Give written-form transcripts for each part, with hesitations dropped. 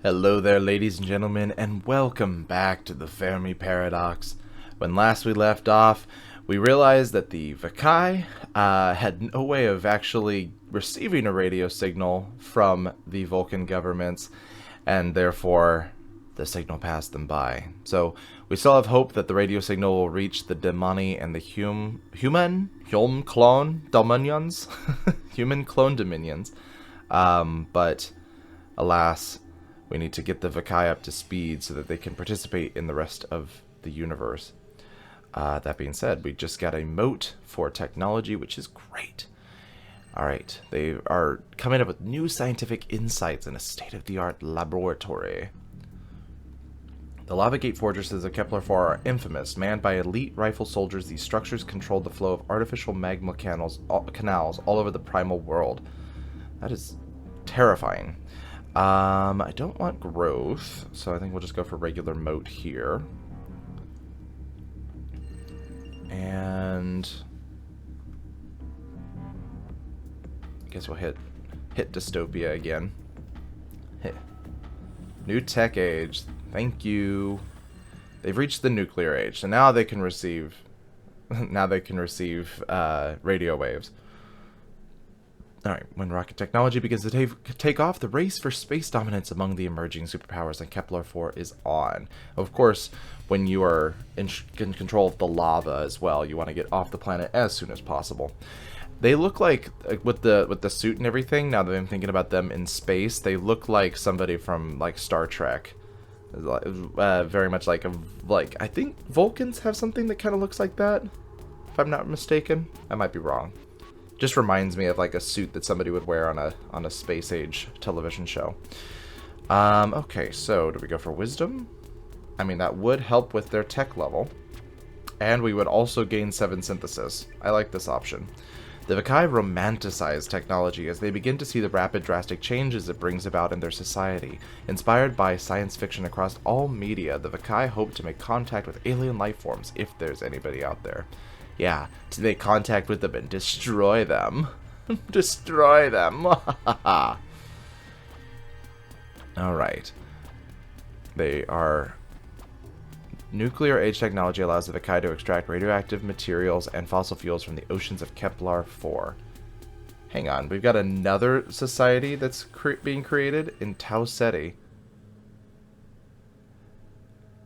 Hello there, ladies and gentlemen, and welcome back to the Fermi Paradox. When last we left off, we realized that the Vakai had no way of actually receiving a radio signal from the Vulkan governments, and therefore the signal passed them by. So we still have hope that the radio signal will reach the Domani and the human clone dominions, human clone dominions, but alas, we need to get the Vakai up to speed so that they can participate in the rest of the universe. That being said, we just got a moat for technology, which is great. Alright, they are coming up with new scientific insights in a state-of-the-art laboratory. The lava gate fortresses of Kepler 4 are infamous. Manned by elite rifle soldiers, these structures control the flow of artificial magma canals all over the primal world. That is terrifying. I don't want growth, so I think we'll just go for regular moat here. And I guess we'll hit dystopia again. New tech age. Thank you. They've reached the nuclear age, so now they can receive radio waves. Alright, when rocket technology begins to take off, the race for space dominance among the emerging superpowers on Kepler 4 is on. Of course, when you are in control of the lava as well, you want to get off the planet as soon as possible. They look like with the suit and everything, now that I'm thinking about them in space, they look like somebody from like Star Trek. Very much like I think Vulcans have something that kind of looks like that, if I'm not mistaken. I might be wrong. Just reminds me of like a suit that somebody would wear on a space age television show. Okay, so do we go for wisdom? I mean, that would help with their tech level. And we would also gain 7 synthesis. I like this option. The Vakai romanticize technology as they begin to see the rapid drastic changes it brings about in their society. Inspired by science fiction across all media, the Vakai hope to make contact with alien life forms, if there's anybody out there. Yeah, to make contact with them and destroy them. Destroy them. Alright. They are... Nuclear age technology allows the Vakai to extract radioactive materials and fossil fuels from the oceans of Kepler 4. Hang on, we've got another society that's being created in Tau Ceti.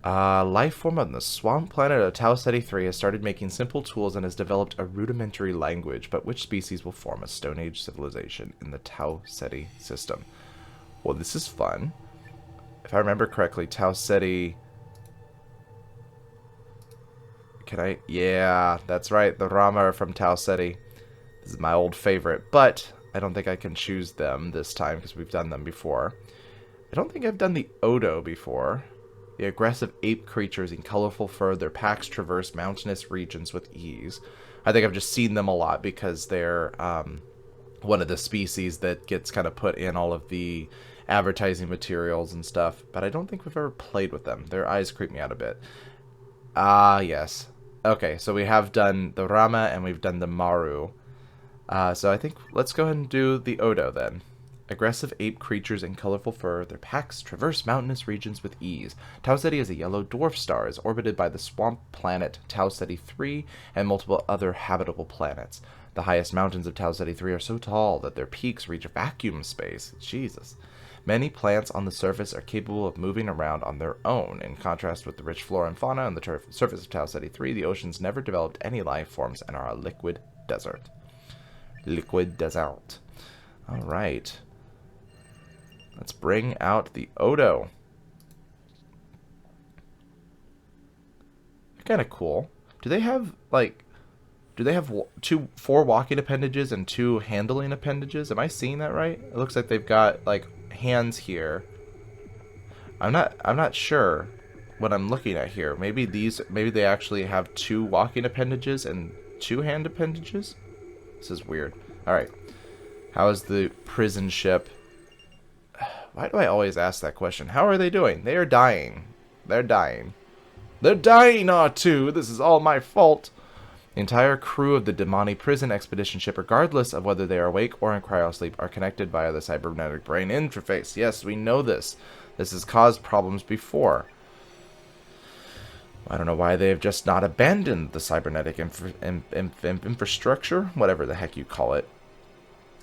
Life form on the swamp planet of Tau Ceti 3 has started making simple tools and has developed a rudimentary language, but which species will form a Stone Age civilization in the Tau Ceti system? Well, this is fun. If I remember correctly, Tau Ceti... Can I? Yeah, that's right. The Rama are from Tau Ceti. This is my old favorite, but I don't think I can choose them this time because we've done them before. I don't think I've done the Odo before. The aggressive ape creatures in colorful fur, their packs traverse mountainous regions with ease. I think I've just seen them a lot because they're one of the species that gets kind of put in all of the advertising materials and stuff, but I don't think we've ever played with them. Their eyes creep me out a bit. Yes. Okay, so we have done the Rama and we've done the Maru. So I think let's go ahead and do the Odo then. Aggressive ape creatures in colorful fur, their packs traverse mountainous regions with ease. Tau Ceti is a yellow dwarf star, is orbited by the swamp planet Tau Ceti 3 and multiple other habitable planets. The highest mountains of Tau Ceti 3 are so tall that their peaks reach vacuum space. Jesus. Many plants on the surface are capable of moving around on their own. In contrast with the rich flora and fauna on the surface of Tau Ceti 3, the oceans never developed any life forms and are a liquid desert. Liquid desert. Alright. Let's bring out the Odo. They're kind of cool. Do they have, like... Do they have 4 walking appendages and 2 handling appendages? Am I seeing that right? It looks like they've got, like, hands here. I'm not sure what I'm looking at here. Maybe they actually have 2 walking appendages and 2 hand appendages? This is weird. Alright. How is the prison ship? Why do I always ask that question? How are they doing? They are dying. They're dying. They're dying, R2! This is all my fault! The entire crew of the Domani prison expedition ship, regardless of whether they are awake or in cryosleep, are connected via the cybernetic brain interface. Yes, we know this. This has caused problems before. I don't know why they've just not abandoned the cybernetic infrastructure, whatever the heck you call it.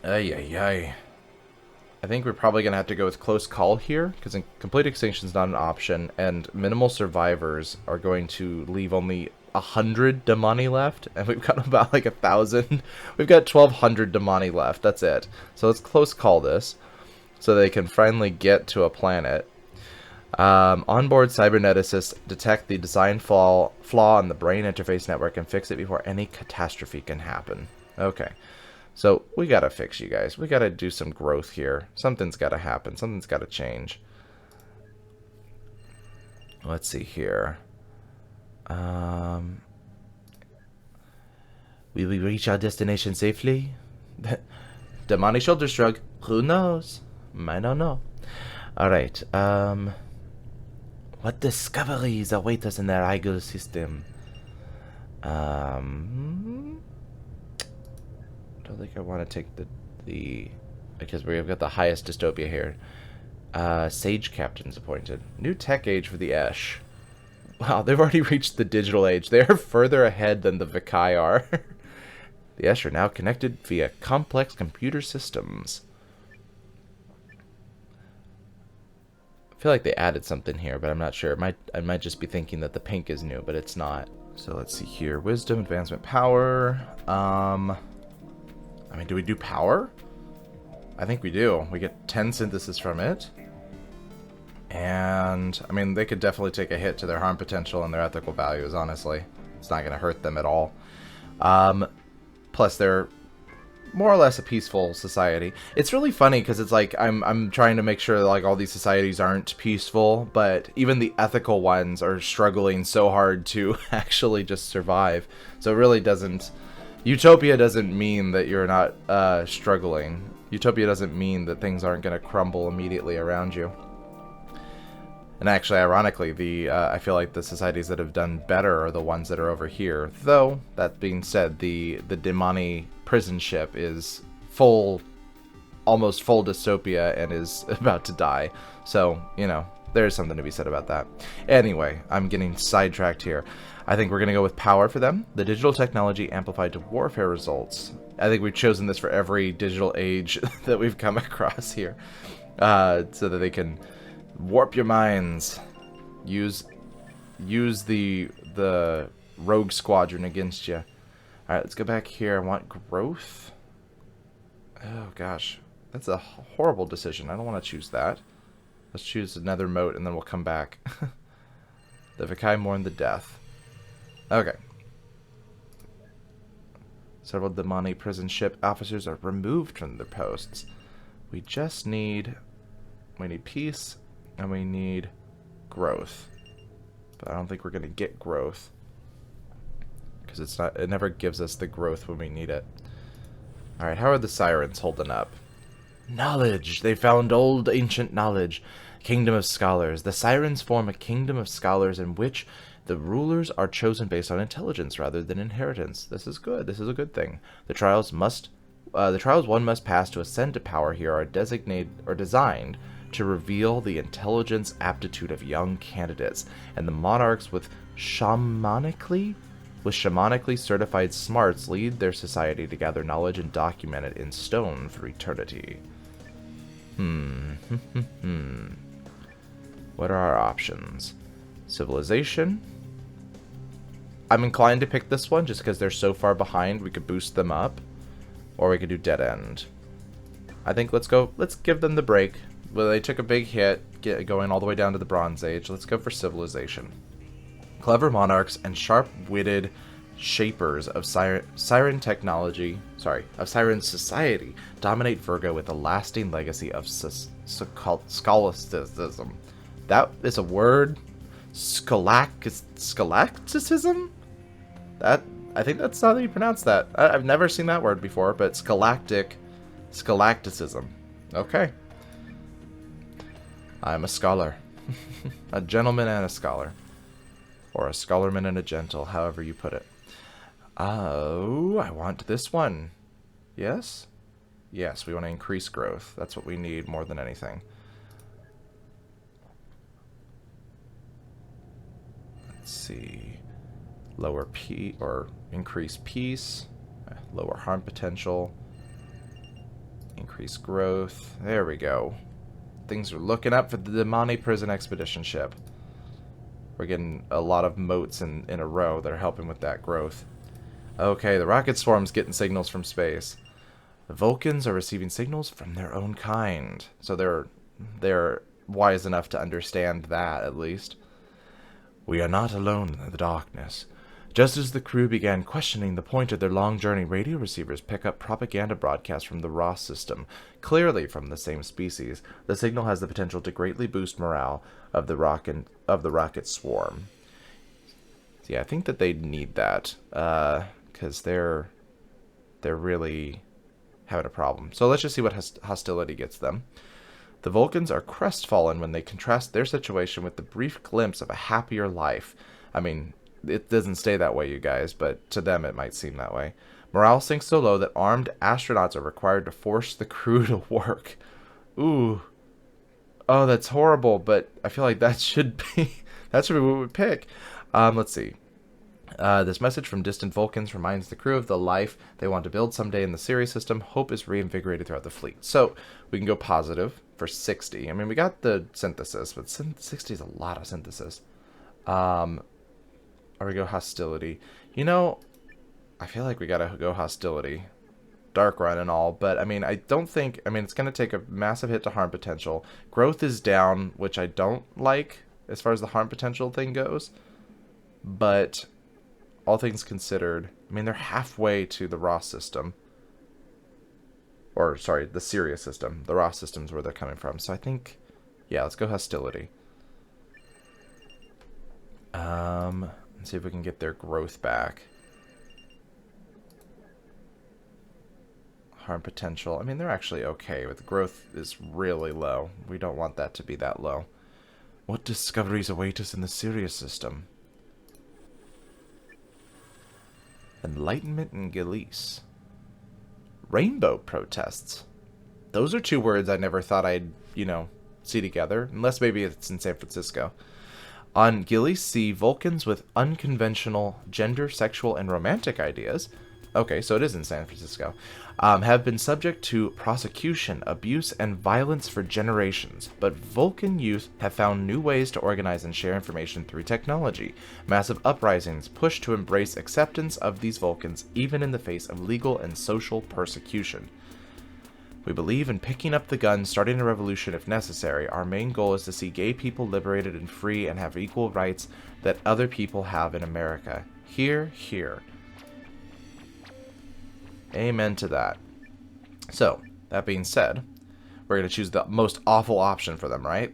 Ay, ay, ay. I think we're probably going to have to go with close call here, because complete extinction is not an option, and minimal survivors are going to leave only 100 Domani left, and we've got about like 1,000. We've got 1,200 Domani left. That's it. So let's close call this, so they can finally get to a planet. Onboard cyberneticists detect the design flaw in the brain interface network and fix it before any catastrophe can happen. Okay. So, we gotta fix you guys. We gotta do some growth here. Something's gotta happen. Something's gotta change. Let's see here. Will we reach our destination safely? Domani shoulder shrug. Who knows? I don't know. Alright, what discoveries await us in the Gliese System? I don't think I want to take the because we've got the highest dystopia here. Sage captain's appointed. New tech age for the Esh. Wow, they've already reached the digital age. They are further ahead than the Vikai are. The Esh are now connected via complex computer systems. I feel like they added something here, but I'm not sure. I might just be thinking that the pink is new, but it's not. So let's see here. Wisdom, advancement, power. I mean, do we do power? I think we do. We get 10 synthesis from it. And, I mean, they could definitely take a hit to their harm potential and their ethical values, honestly. It's not going to hurt them at all. Plus, they're more or less a peaceful society. It's really funny because it's like I'm trying to make sure that like all these societies aren't peaceful, but even the ethical ones are struggling so hard to actually just survive. So it really doesn't... Utopia doesn't mean that you're not struggling. Utopia doesn't mean that things aren't going to crumble immediately around you. And actually, ironically, I feel like the societies that have done better are the ones that are over here. Though, that being said, the Domani prison ship is almost full dystopia and is about to die. So, you know, there's something to be said about that. Anyway, I'm getting sidetracked here. I think we're going to go with power for them. The digital technology amplified to warfare results. I think we've chosen this for every digital age that we've come across here. So that they can warp your minds. Use the rogue squadron against you. Alright, let's go back here. I want growth. Oh, gosh. That's a horrible decision. I don't want to choose that. Let's choose another moat, and then we'll come back. The Vikai mourn the death. Okay. Several Domani prison ship officers are removed from their posts. We just need... We need peace, and we need growth. But I don't think we're going to get growth. Because it's not... It never gives us the growth when we need it. Alright, how are the sirens holding up? Knowledge! They found old ancient knowledge. Kingdom of scholars. The sirens form a kingdom of scholars in which the rulers are chosen based on intelligence rather than inheritance. This is good. This is a good thing. The trials one must pass to ascend to power here are designed to reveal the intelligence aptitude of young candidates, and the monarchs with shamanically certified smarts lead their society to gather knowledge and document it in stone for eternity. What are our options? Civilization. I'm inclined to pick this one just because they're so far behind. We could boost them up, or we could do dead end. I think let's give them the break. Well, they took a big hit going all the way down to the Bronze Age. Let's go for civilization. Clever monarchs and sharp-witted shapers of siren technology, of siren society, dominate Virgo with a lasting legacy of scholasticism. That is a word. Scholasticism? I think that's how you pronounce that. I've never seen that word before, but scholasticism. Okay. I'm a scholar. A gentleman and a scholar. Or a scholarman and a gentle, however you put it. Oh, I want this one. Yes? Yes, we want to increase growth. That's what we need more than anything. Let's see. Lower P or increase peace. Lower harm potential. Increase growth. There we go. Things are looking up for the Domani prison expedition ship. We're getting a lot of motes in a row that are helping with that growth. Okay, the rocket swarm's getting signals from space. The Vulcans are receiving signals from their own kind. So they're wise enough to understand that, at least. We are not alone in the darkness. Just as the crew began questioning the point of their long journey, radio receivers pick up propaganda broadcasts from the Ross system, clearly from the same species. The signal has the potential to greatly boost morale of the rocket swarm. So yeah, I think that they need that, because they're really having a problem. So let's just see what hostility gets them. The Vulcans are crestfallen when they contrast their situation with the brief glimpse of a happier life. I mean, it doesn't stay that way, you guys, but to them it might seem that way. Morale sinks so low that armed astronauts are required to force the crew to work. Ooh. Oh, that's horrible, but I feel like that should be what we pick. Let's see. This message from distant Vulcans reminds the crew of the life they want to build someday in the Sirius system. Hope is reinvigorated throughout the fleet. So we can go positive for 60. I mean, we got the synthesis, but 60 is a lot of synthesis. Or we go hostility. You know, I feel like we gotta go hostility. Dark run and all, but I mean, it's gonna take a massive hit to harm potential. Growth is down, which I don't like as far as the harm potential thing goes. But all things considered, I mean, they're halfway to the Ross system. Or, sorry, the Sirius system. The Ross system's where they're coming from. So I think, yeah, let's go hostility. Let's see if we can get their growth back. Harm potential. I mean, they're actually okay, but the growth is really low. We don't want that to be that low. What discoveries await us in the Sirius system? Enlightenment in Gliese. Rainbow protests. Those are two words I never thought I'd, see together. Unless maybe it's in San Francisco. On Gliese, Vulcans with unconventional gender, sexual, and romantic ideas, okay, so it is in San Francisco, have been subject to prosecution, abuse, and violence for generations. But Vulcan youth have found new ways to organize and share information through technology. Massive uprisings push to embrace acceptance of these Vulcans, even in the face of legal and social persecution. We believe in picking up the gun, starting a revolution if necessary. Our main goal is to see gay people liberated and free and have equal rights that other people have in America. Hear, hear. Amen to that. So, that being said, we're going to choose the most awful option for them, right?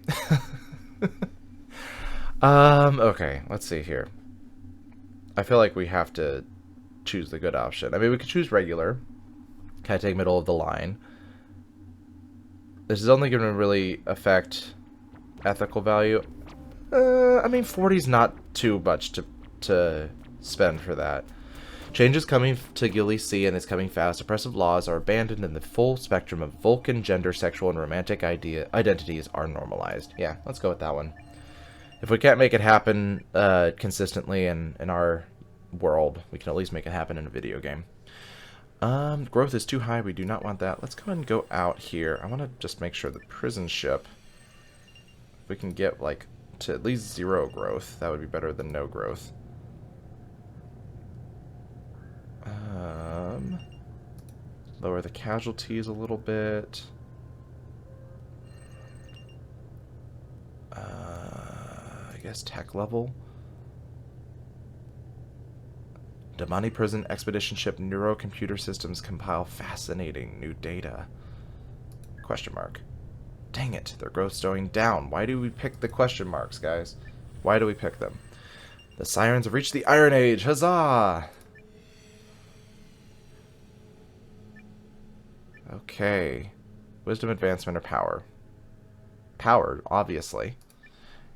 Okay, let's see here. I feel like we have to choose the good option. I mean, we could choose regular. Kind of take middle of the line. This is only going to really affect ethical value. I mean, 40 is not too much to spend for that. Change is coming to Gliese and is coming fast. Oppressive laws are abandoned and the full spectrum of Vulcan gender, sexual, and romantic identities are normalized. Yeah, let's go with that one. If we can't make it happen consistently in our world, we can at least make it happen in a video game. Growth is too high. We do not want that. Let's go ahead and go out here. I want to just make sure the prison ship, if we can get, like, to at least 0 growth, that would be better than no growth. Lower the casualties a little bit. I guess tech level. Domani prison expedition ship neurocomputer systems compile fascinating new data. Question mark. Dang it, their growth's going down. Why do we pick the question marks, guys? Why do we pick them? The Sirens have reached the Iron Age. Huzzah! Okay. Wisdom, advancement, or power? Power, obviously.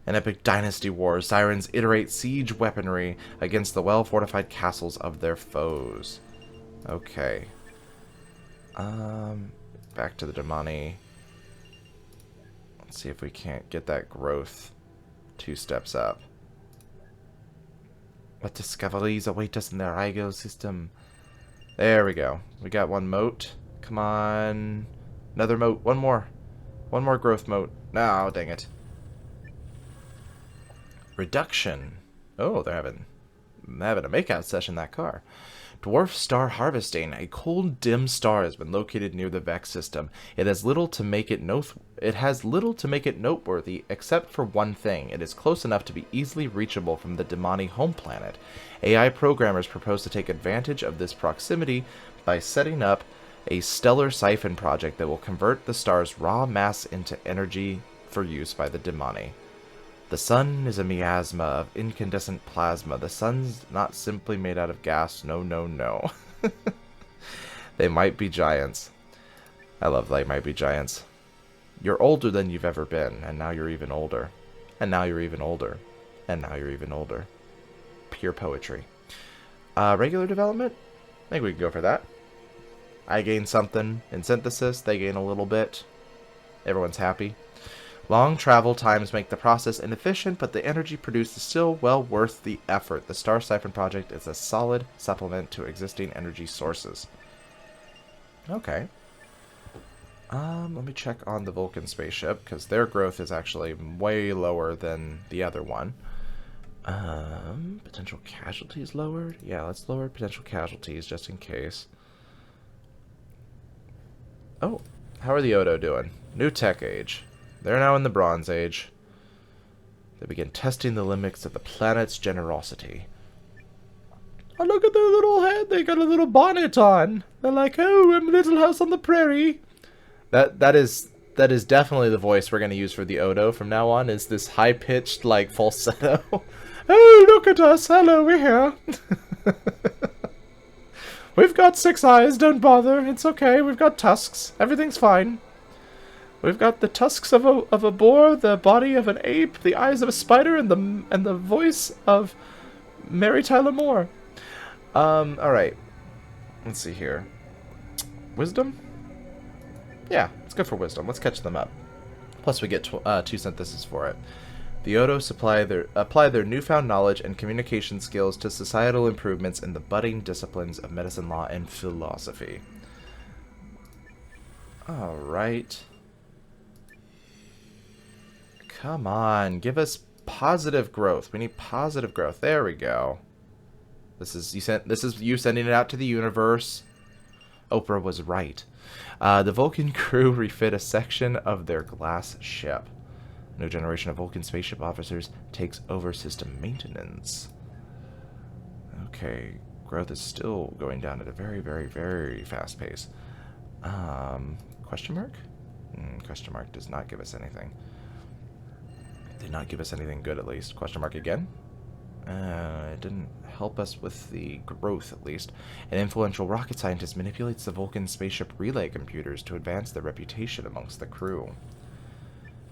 An epic dynasty war, sirens iterate siege weaponry against the well-fortified castles of their foes. Okay. Back to the Domani. Let's see if we can't get that growth 2 steps up. What discoveries await us in the Gliese System? There we go. We got 1 moat. Come on. Another moat. 1 more. 1 more growth moat. No, dang it. Reduction. Oh, they're having a makeout session, that car. Dwarf star harvesting. A cold, dim star has been located near the Vex System. It has little to make it noteworthy, except for one thing. It is close enough to be easily reachable from the Domani home planet. AI programmers propose to take advantage of this proximity by setting up a stellar siphon project that will convert the star's raw mass into energy for use by the Domani. The sun is a miasma of incandescent plasma. The sun's not simply made out of gas. No, no, no. They might be giants. I love they might be giants. You're older than you've ever been, and now you're even older. And now you're even older. And now you're even older. Pure poetry. Regular development? I think we can go for that. I gain something in synthesis. They gain a little bit. Everyone's happy. Long travel times make the process inefficient, but the energy produced is still well worth the effort. The Star Siphon project is a solid supplement to existing energy sources. Okay. Let me check on the Vulkan Spaceship, because their growth is actually way lower than the other one. Potential casualties lowered? Yeah, let's lower potential casualties just in case. Oh, how are the Odo doing? New tech age. They're now in the Bronze Age. They begin testing the limits of the planet's generosity. Oh, look at their little head. They got a little bonnet on. They're like, oh, I'm a little house on the prairie. That is definitely the voice we're going to use for the Odo from now on, is this high-pitched, like, falsetto. Oh, look at us. Hello, we're here. We've got 6 eyes. Don't bother. It's okay. We've got tusks. Everything's fine. We've got the tusks of a boar, the body of an ape, the eyes of a spider, and the voice of Mary Tyler Moore. Alright. Let's see here. Wisdom? Yeah, let's go for wisdom. Let's catch them up. Plus we get 2 synthesis for it. The Odo apply their newfound knowledge and communication skills to societal improvements in the budding disciplines of medicine, law, and philosophy. Alright. Come on, give us positive growth. We need positive growth. There we go. This is you sending it out to the universe. Oprah was right. The Vulkan crew refit a section of their glass ship. A new generation of Vulkan spaceship officers takes over system maintenance. Okay, growth is still going down at a very, very, very fast pace. Question mark? Question mark does not give us anything. Did not give us anything good, at least. Question mark again? It didn't help us with the growth, at least. An influential rocket scientist manipulates the Vulkan spaceship relay computers to advance their reputation amongst the crew.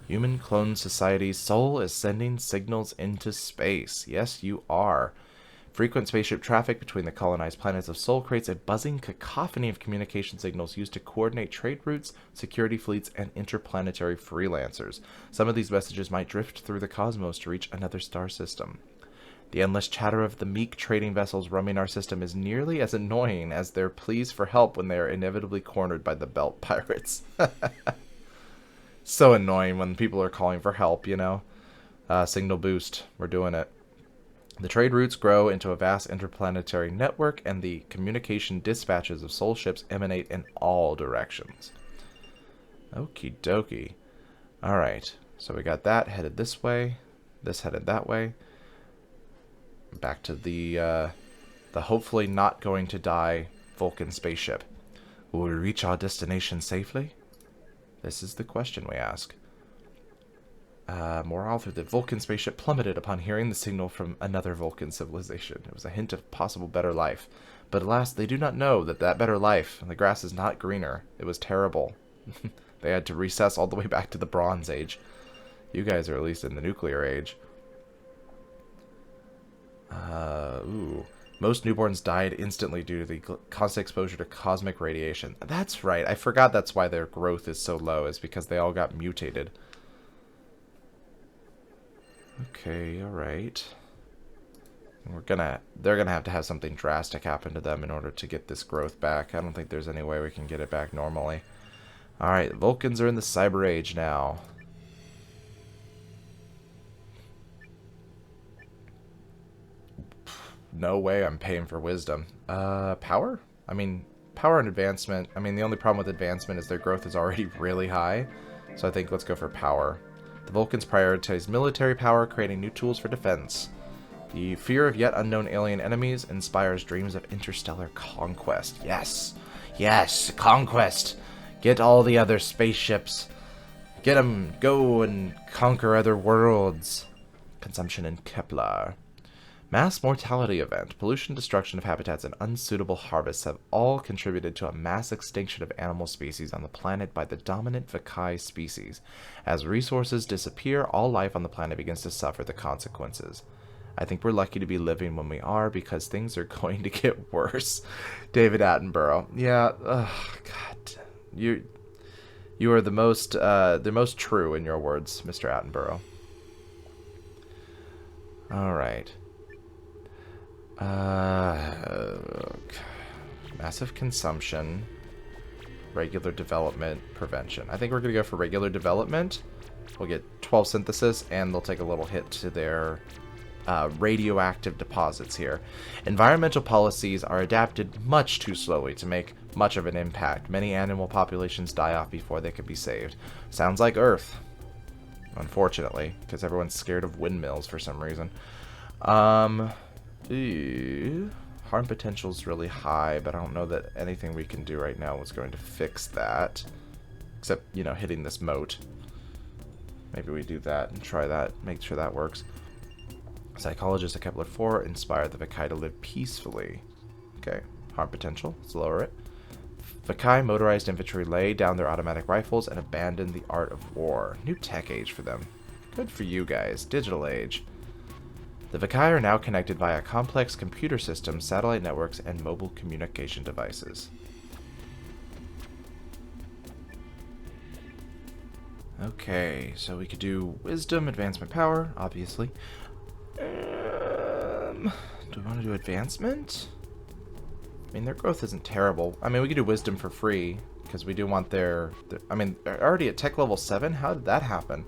Human Clone Society's Soul is sending signals into space. Yes, you are. Frequent spaceship traffic between the colonized planets of Sol creates a buzzing cacophony of communication signals used to coordinate trade routes, security fleets, and interplanetary freelancers. Some of these messages might drift through the cosmos to reach another star system. The endless chatter of the meek trading vessels roaming our system is nearly as annoying as their pleas for help when they are inevitably cornered by the belt pirates. So annoying when people are calling for help, you know. Signal boost. We're doing it. The trade routes grow into a vast interplanetary network, and the communication dispatches of Sol ships emanate in all directions. Okie dokie. Alright, so we got that headed this way, this headed that way. Back to the hopefully not going to die Vulkan spaceship. Will we reach our destination safely? This is the question we ask. More author, the Vulkan spaceship plummeted upon hearing the signal from another Vulkan civilization. It was a hint of possible better life. But alas, they do not know that better life, the grass is not greener. It was terrible. They had to recess all the way back to the Bronze Age. You guys are at least in the nuclear age. Ooh. Most newborns died instantly due to the constant exposure to cosmic radiation. That's right. I forgot that's why their growth is so low, is because they all got mutated. Okay, alright. They're gonna have to have something drastic happen to them in order to get this growth back. I don't think there's any way we can get it back normally. Alright, the Vulcans are in the Cyber Age now. No way I'm paying for wisdom. Power? I mean, power and advancement. I mean, the only problem with advancement is their growth is already really high. So I think let's go for power. The Vulcans prioritize military power, creating new tools for defense. The fear of yet unknown alien enemies inspires dreams of interstellar conquest. Yes! Yes! Conquest! Get all the other spaceships. Get them! Go and conquer other worlds. Consumption in Kepler. Mass mortality event, pollution, destruction of habitats, and unsuitable harvests have all contributed to a mass extinction of animal species on the planet by the dominant Vex species. As resources disappear, all life on the planet begins to suffer the consequences. I think we're lucky to be living when we are, because things are going to get worse. David Attenborough. Yeah, God. You are the most true in your words, Mr. Attenborough. Alright. Massive consumption, regular development, prevention. I think we're going to go for regular development. We'll get 12 synthesis, and they'll take a little hit to their radioactive deposits here. Environmental policies are adapted much too slowly to make much of an impact. Many animal populations die off before they can be saved. Sounds like Earth, unfortunately, because everyone's scared of windmills for some reason. Harm potential is really high, but I don't know that anything we can do right now is going to fix that. Except, you know, hitting this moat. Maybe we do that and try that, make sure that works. Psychologists at Kepler 4 inspire the Vex to live peacefully. Okay, harm potential, let's lower it. Vex motorized infantry lay down their automatic rifles and abandon the art of war. New tech age for them. Good for you guys, digital age. The Vex are now connected via complex computer systems, satellite networks, and mobile communication devices. Okay, so we could do wisdom, advancement, power, obviously. Do we want to do advancement? I mean, their growth isn't terrible. I mean, we could do wisdom for free, because we do want their... I mean, they're already at tech level 7? How did that happen?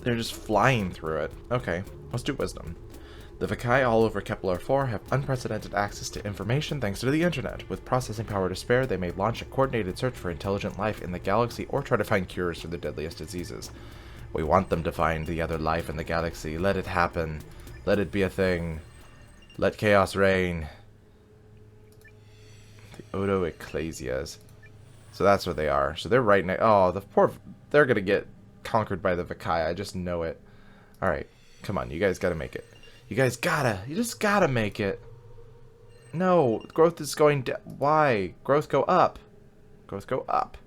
They're just flying through it. Okay, let's do wisdom. The Vex all over Kepler 4 have unprecedented access to information thanks to the internet. With processing power to spare, they may launch a coordinated search for intelligent life in the galaxy or try to find cures for the deadliest diseases. We want them to find the other life in the galaxy. Let it happen. Let it be a thing. Let chaos reign. The Odo Ecclesias. So that's where they are. So they're right next... Oh, the poor... They're gonna get conquered by the Vex. I just know it. Alright. Come on, you guys gotta make it. You just gotta make it. No, growth is going down. Why? Growth go up. Growth go up.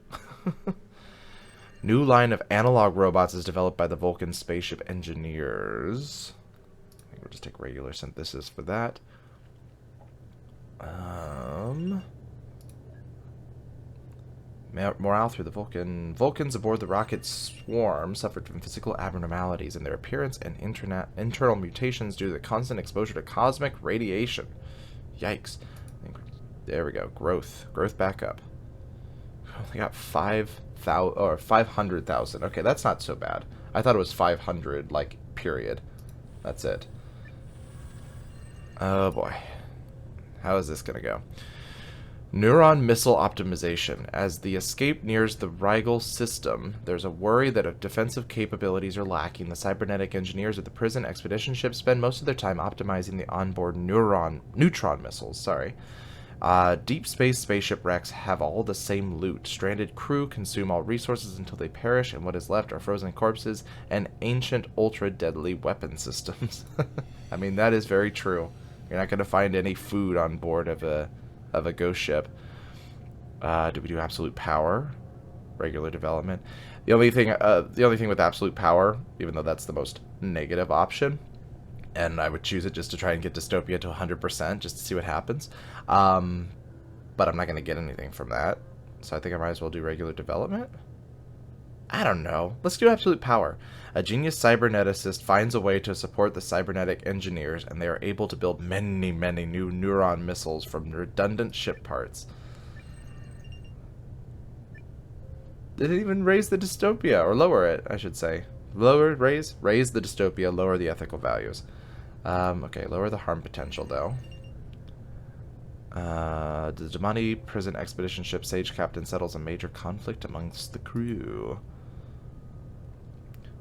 New line of analog robots is developed by the Vulkan Spaceship engineers. I think we'll just take regular synthesis for that. Morale through the Vulcans aboard the rocket Sworm suffered from physical abnormalities in their appearance and internal mutations due to the constant exposure to cosmic radiation. Yikes. There we go. Growth back up. We only got 500,000. Okay, that's not so bad. I thought it was 500, like, period. That's it. Oh boy. How is this gonna go? Neuron missile optimization. As the escape nears the Gliese System, there's a worry that if defensive capabilities are lacking, the cybernetic engineers of the prison expedition ship spend most of their time optimizing the onboard neutron missiles. Deep space spaceship wrecks have all the same loot. Stranded crew consume all resources until they perish, and what is left are frozen corpses and ancient ultra-deadly weapon systems. I mean, that is very true. You're not going to find any food on board of a ghost ship. Do we do absolute power? regular development. The only thing with absolute power, even though that's the most negative option, and I would choose it just to try and get dystopia to 100% just to see what happens. But I'm not going to get anything from that, so I think I might as well do regular development. I don't know. Let's do absolute power. A genius cyberneticist finds a way to support the cybernetic engineers, and they are able to build many, many new neuron missiles from redundant ship parts. Did it even raise the dystopia, or lower it, I should say. Raise the dystopia, lower the ethical values. Okay, lower the harm potential, though. The Domani prison expedition ship Sage Captain settles a major conflict amongst the crew.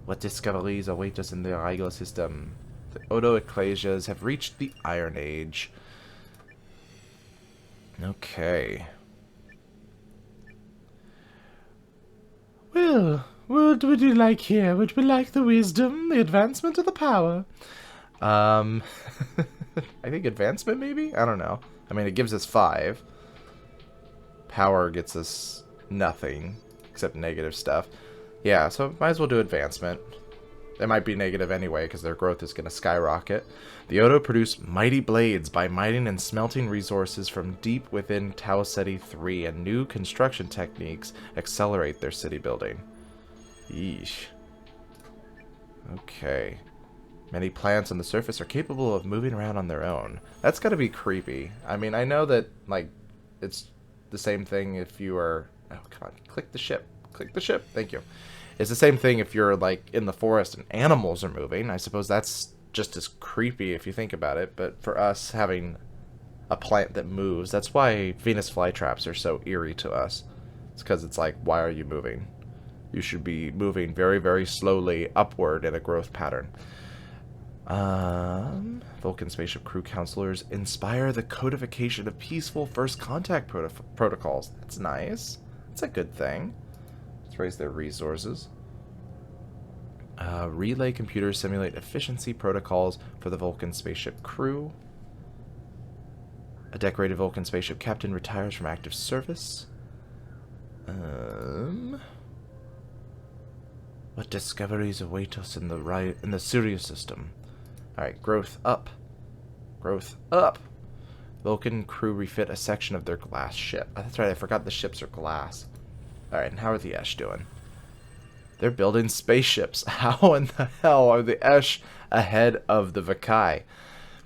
What discoveries await us in the Gliese System? The Odo Ecclesias have reached the Iron Age. Okay. Well, what would you like here? Would we like the wisdom, the advancement, or the power? I think advancement, maybe? I don't know. I mean, it gives us 5. Power gets us nothing, except negative stuff. Yeah, so might as well do advancement. It might be negative anyway, because their growth is going to skyrocket. The Odo produce mighty blades by mining and smelting resources from deep within Tau Ceti 3, and new construction techniques accelerate their city building. Yeesh. Okay. Many plants on the surface are capable of moving around on their own. That's gotta be creepy. I mean, I know that, like, it's the same thing if you are... Oh, come on. Click the ship. Click the ship. Thank you. It's the same thing if you're, like, in the forest and animals are moving. I suppose that's just as creepy if you think about it. But for us, having a plant that moves, that's why Venus flytraps are so eerie to us. It's because it's like, why are you moving? You should be moving very, very slowly upward in a growth pattern. Vulkan Spaceship crew counselors inspire the codification of peaceful first contact protocols. That's nice. That's a good thing. Let's raise their resources. Relay computers simulate efficiency protocols for the Vulkan Spaceship crew. A decorated Vulkan Spaceship captain retires from active service. What discoveries await us in the Sirius system? Alright, growth up. Growth up. Vulkan crew refit a section of their glass ship. Oh, that's right, I forgot the ships are glass. Alright, and how are the Esh doing? They're building spaceships. How in the hell are the Esh ahead of the Vakai?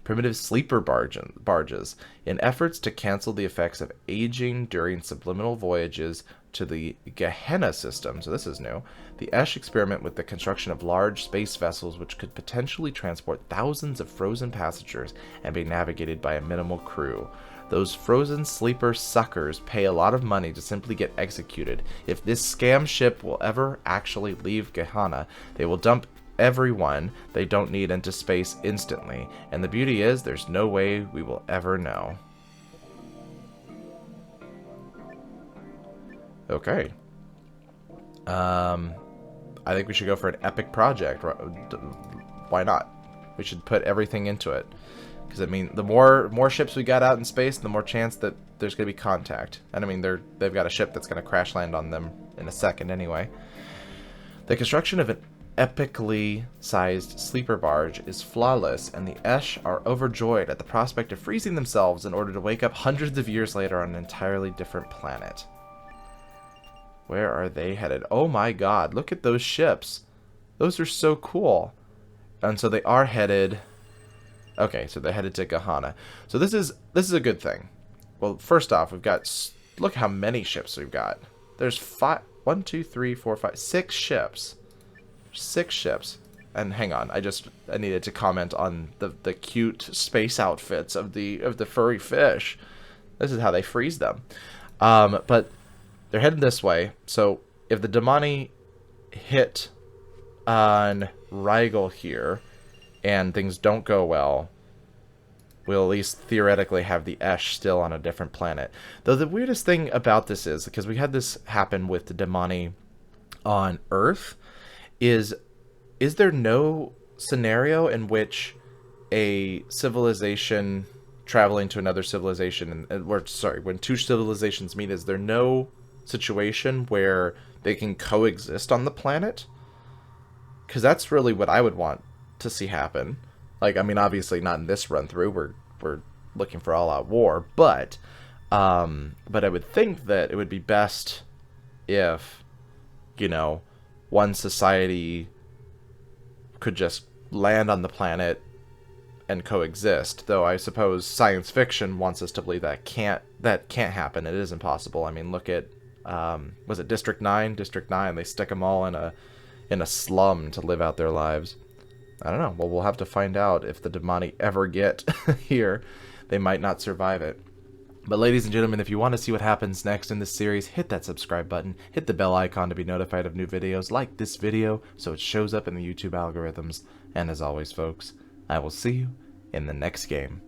Primitive sleeper barges. In efforts to cancel the effects of aging during subliminal voyages to the Gehenna system, so this is new, the Esh experiment with the construction of large space vessels which could potentially transport thousands of frozen passengers and be navigated by a minimal crew. Those frozen sleeper suckers pay a lot of money to simply get executed. If this scam ship will ever actually leave Gehenna, they will dump everyone they don't need into space instantly. And the beauty is, there's no way we will ever know. Okay. I think we should go for an epic project. Why not? We should put everything into it. Because, I mean, the more ships we got out in space, the more chance that there's going to be contact. And, I mean, they've got a ship that's going to crash land on them in a second anyway. The construction of an epically sized sleeper barge is flawless, and the Esh are overjoyed at the prospect of freezing themselves in order to wake up hundreds of years later on an entirely different planet. Where are they headed? Oh my god, look at those ships. Those are so cool. And so they are headed... Okay, so they're headed to Gehenna. So this is a good thing. Well, first off, we've got... Look how many ships we've got. There's 5... 1, 2, 3, 4, 5... 6 ships. 6 ships. And hang on, I needed to comment on the cute space outfits of the furry fish. This is how they freeze them. But they're headed this way. So if the Domani hit on Rigel here and things don't go well, we'll at least theoretically have the Esh still on a different planet. Though the weirdest thing about this is, because we had this happen with the Domani on Earth, is there no scenario in which a civilization traveling to another civilization, when two civilizations meet, is there no situation where they can coexist on the planet. Because that's really what I would want to see happen. Like, I mean, obviously not in this run through. We're looking for all-out war, but I would think that it would be best if, you know, one society could just land on the planet and coexist. Though I suppose science fiction wants us to believe that can't happen. It is impossible. I mean, look at was it District 9? District 9. They stick them all in a slum to live out their lives. I don't know. Well, we'll have to find out if the Domani ever get here. They might not survive it. But ladies and gentlemen, if you want to see what happens next in this series, hit that subscribe button, hit the bell icon to be notified of new videos, like this video so it shows up in the YouTube algorithms, and as always folks, I will see you in the next game.